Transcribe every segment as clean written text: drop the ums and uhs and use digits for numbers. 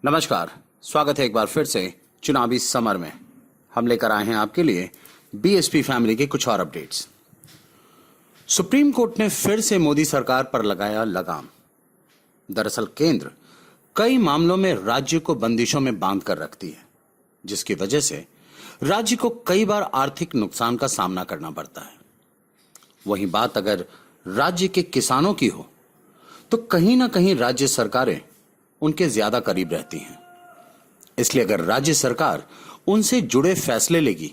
नमस्कार, स्वागत है एक बार फिर से चुनावी समर में। हम लेकर आए हैं आपके लिए बीएसपी फैमिली के कुछ और अपडेट्स। सुप्रीम कोर्ट ने फिर से मोदी सरकार पर लगाया लगाम। दरअसल केंद्र कई मामलों में राज्य को बंदिशों में बांध कर रखती है, जिसकी वजह से राज्य को कई बार आर्थिक नुकसान का सामना करना पड़ता है। वहीं बात अगर राज्य के किसानों की हो तो कहीं ना कहीं राज्य सरकारें उनके ज्यादा करीब रहती हैं। इसलिए अगर राज्य सरकार उनसे जुड़े फैसले लेगी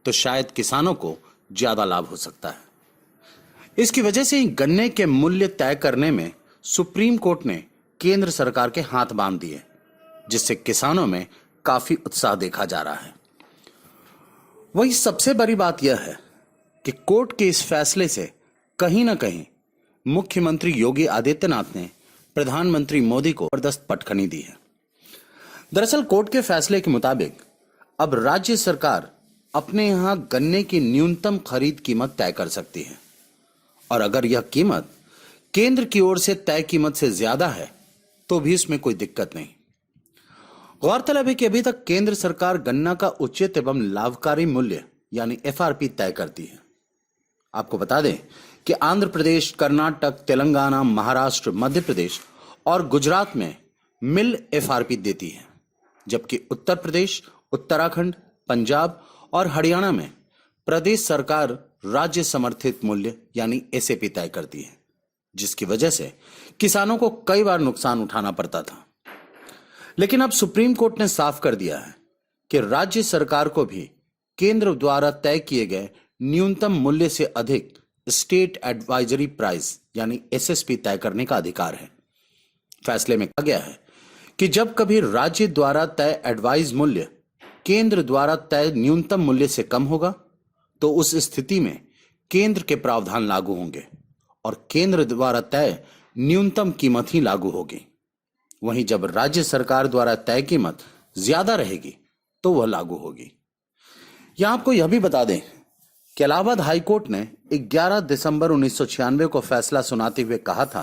तो शायद किसानों को ज्यादा लाभ हो सकता है। इसकी वजह से ही गन्ने के मूल्य तय करने में सुप्रीम कोर्ट ने केंद्र सरकार के हाथ बांध दिए, जिससे किसानों में काफी उत्साह देखा जा रहा है। वही सबसे बड़ी बात यह है कि कोर्ट के इस फैसले से कहीं ना कहीं मुख्यमंत्री योगी आदित्यनाथ ने प्रधानमंत्री मोदी को जबरदस्त पटखनी दी है। दरअसल कोर्ट के फैसले के मुताबिक अब राज्य सरकार अपने यहां गन्ने की न्यूनतम खरीद कीमत तय कर सकती है, और अगर यह कीमत केंद्र की ओर से तय कीमत से ज्यादा है तो भी इसमें कोई दिक्कत नहीं। गौरतलब है कि अभी तक केंद्र सरकार गन्ना का उचित एवं लाभकारी मूल्य यानी एफआरपी तय करती है। आपको बता दें कि आंध्र प्रदेश, कर्नाटक, तेलंगाना, महाराष्ट्र, मध्य प्रदेश और गुजरात में मिल एफआरपी देती है, जबकि उत्तर प्रदेश, उत्तराखंड, पंजाब और हरियाणा में प्रदेश सरकार राज्य समर्थित मूल्य यानी एसएपी तय करती है, जिसकी वजह से किसानों को कई बार नुकसान उठाना पड़ता था। लेकिन अब सुप्रीम कोर्ट ने साफ कर दिया है कि राज्य सरकार को भी केंद्र द्वारा तय किए गए न्यूनतम मूल्य से अधिक स्टेट एडवाइजरी प्राइस यानी एसएसपी तय करने का अधिकार है। फैसले में कहा गया है कि जब कभी राज्य द्वारा तय एडवाइज मूल्य केंद्र द्वारा तय न्यूनतम मूल्य से कम होगा तो उस स्थिति में केंद्र के प्रावधान लागू होंगे और केंद्र द्वारा तय न्यूनतम कीमत ही लागू होगी। वहीं जब राज्य सरकार द्वारा तय कीमत ज्यादा रहेगी तो वह लागू होगी। यहां आपको यह भी बता दें कि इलाहाबाद हाईकोर्ट ने 11 दिसंबर 1996 को फैसला सुनाते हुए कहा था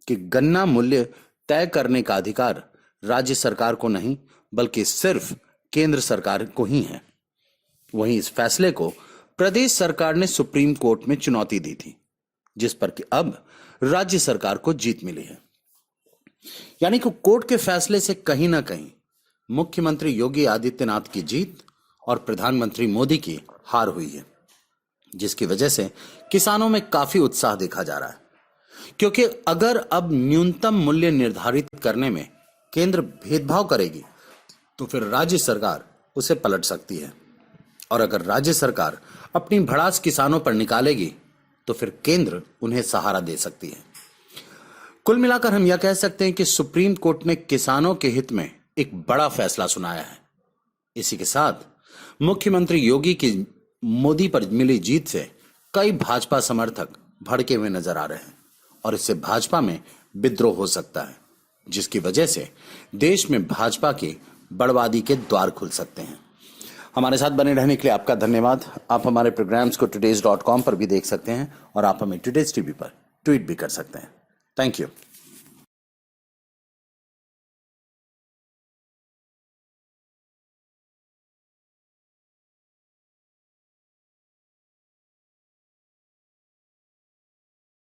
कि गन्ना मूल्य तय करने का अधिकार राज्य सरकार को नहीं बल्कि सिर्फ केंद्र सरकार को ही है। वहीं इस फैसले को प्रदेश सरकार ने सुप्रीम कोर्ट में चुनौती दी थी, जिस पर कि अब राज्य सरकार को जीत मिली है। यानी कि कोर्ट के फैसले से कहीं ना कहीं मुख्यमंत्री योगी आदित्यनाथ की जीत और प्रधानमंत्री मोदी की हार हुई है, जिसकी वजह से किसानों में काफी उत्साह देखा जा रहा है। क्योंकि अगर अब न्यूनतम मूल्य निर्धारित करने में केंद्र भेदभाव करेगी तो फिर राज्य सरकार उसे पलट सकती है, और अगर राज्य सरकार अपनी भड़ास किसानों पर निकालेगी तो फिर केंद्र उन्हें सहारा दे सकती है। कुल मिलाकर हम यह कह सकते हैं कि सुप्रीम कोर्ट ने किसानों के हित में एक बड़ा फैसला सुनाया है। इसी के साथ मुख्यमंत्री योगी की मोदी पर मिली जीत से कई भाजपा समर्थक भड़के हुए नजर आ रहे हैं और इससे भाजपा में विद्रोह हो सकता है, जिसकी वजह से देश में भाजपा की बर्बादी के द्वार खुल सकते हैं। हमारे साथ बने रहने के लिए आपका धन्यवाद। आप हमारे प्रोग्राम्स को today's.com पर भी देख सकते हैं और आप हमें टुडेज टीवी पर ट्वीट भी कर सकते हैं। Thank you.